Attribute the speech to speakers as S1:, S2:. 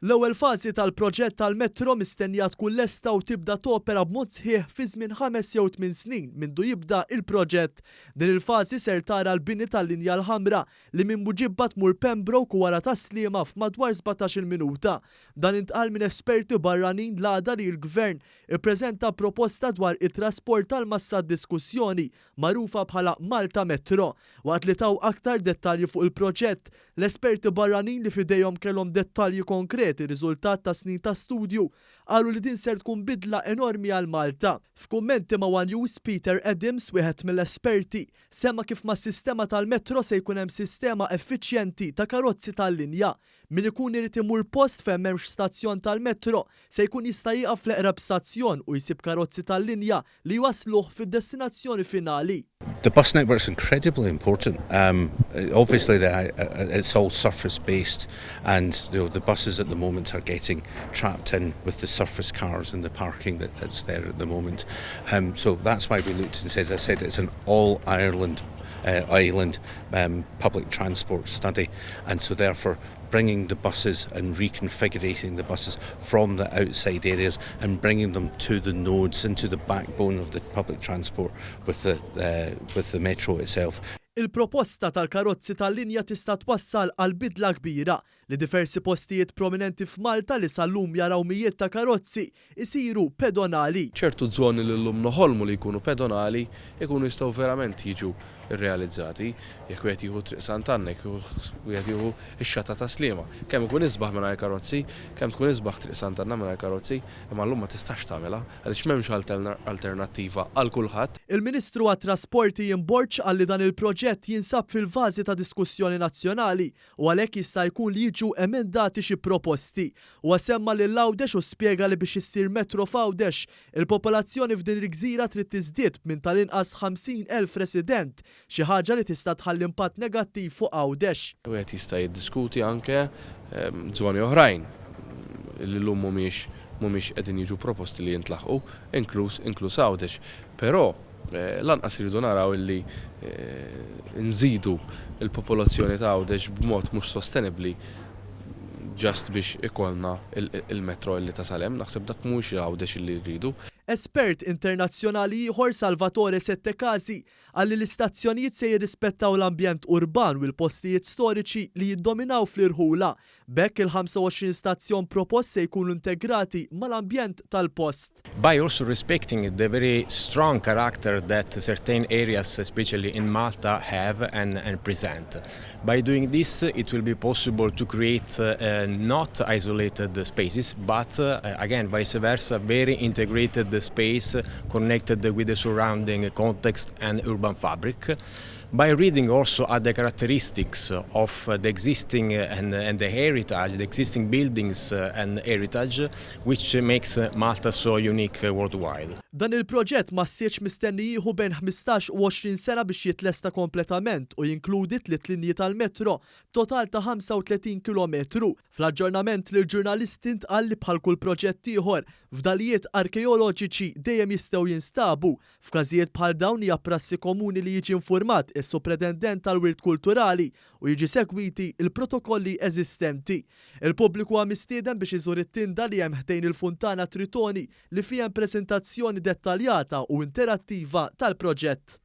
S1: L-ewwel fażi tal-proġett tal-metro mistennija tkun lesta u tibda topera b'mod sħiħ fi żmien 5 jew 8 snin mindu jibda il-proġett. Din il-fażi ser tara l-bini tal-linja l-ħamra li minn Muġibba tmur Pembroke wara taslima f'madwar 17 minuta. Dan intqal minn esperti barranin l-għada li l-Gvern ippreżenta proposta dwar it-trasport tal-massa diskussjoni magħrufa bħala Malta Metro. Waqt li taw aktar dettalji fuq il-proġett, l-esperti barranin li fidejhom kellhom dettalji konkreti ir-riżultat ta' snin ta' studju qalu li din ser tkun bidla enormi għal Malta. F'kummenti ma' One News, Peter Adams, wieħed mill-esperti, semma kif ma' sistema tal-metro se jkun hemm sistema effiċjenti ta' karozzi tal-linja. Min ikun irid imur post fejn m'hemmx stazzjon tal-metro se jkun jista' jieqaf fl-eqreb stazzjon u jsib karozzi tal-linja li wasluh fid-destinazzjoni finali.
S2: The bus network is incredibly important. Obviously, it's all surface-based, and the buses at the moment are getting trapped in with the surface cars and the parking that's there at the moment. So that's why we looked and said, it's an all-Ireland island public transport study, and so therefore bringing the buses and reconfiguring the buses from the outside areas and bringing them to the nodes, into the backbone of the public transport with the metro itself.
S1: Il-proposta tal-karozzi tal-linja tista' twassal għal bidla kbira li diversi postijiet prominenti f'Malta li sal-lum jaraw mijiet ta' karozzi isiru pedonali.
S3: ċertu żoni li llum noħolmu li jkunu pedonali jkunu jistgħu verament jiġu irrealizzati jekk wieħed jieħu Triq Sant'Anna, jekk wieħed jieħu x-Xata ta' Sliema. Kemm ikun isbaħ mingħajr karozzi, kemm tkun isbaħ Triq Sant'Anna mingħajr karozzi, imma llum ma tistax tagħmilha għaliex m'hemmx alternattiva għal kulħadd.
S1: Il-Ministru għat-Trasporti jinborġ għalli dan il-proġett jinsab fil-fażi ta' diskussjoni nazzjonali u għalhekk jista' jkun li jiġu emendati xi proposti. U semma lil Għawdex u spjega li biex issir metro f'Għawdex, il-popolazzjoni f'din il-gżira trid tiżdied minn tal-inqas 50,000 resident, xi ħaġa li tista' tħalli impatt negattiv fuq Għawdex.
S3: Wieħed jista' jiddiskuti anke żoni oħrajn li llum mhumiex qegħdin jiġu proposti li jintlaħqu, inkluż Għawdex. Però lanqas iridu naraw illi nżidu il-popolazzjoni ta' Għawdex b'mod mhux sostenibbli ġast biex ikollna il-metro illi tasal hemm, naħseb dak mhux Għawdex illi rridu.
S1: Espert internazzjonali ieħor Salvatore Settecasi għalli l-istazzjonijiet se jirrispettaw l-ambjent urban u l-postijiet storiċi li jiddominaw fl-irħula. Bekk il-25 stazzjon propost se jkunu integrati mal-ambjent tal-post.
S4: By also respecting the very strong character that certain areas, especially in Malta, have and present. By doing this, it will be possible to create not isolated spaces, but again, vice versa, very integrated space connected with the surrounding context and urban fabric. By reading also at the characteristics of the existing and the heritage, the existing buildings and heritage, which makes Malta so unique worldwide.
S1: Dan il-proġett ma ssirx mistenni jieħu bejn 15 u 20 sena biex jitlesta kompletament u jinkludi 3 linji tal-metro total ta' 35 km. Fl-aġġornament li l-ġurnalisti ntqal li bħal kull proġett ieħor f'dalijiet arkeoloġiċi dejjem jistgħu jinstabu. F'każijiet bħal dawn hija prassi komuni li jiġi infurmat is-Supretendent tal-Wirt Kulturali u jiġi segwiti il-protokolli eżistenti. Il-pubbliku huwa mistieden biex iżur it-tinda li hemm ħdejn il-Funtana Tritoni li fiha preżentazzjoni dettaljata u interattiva tal-proġett.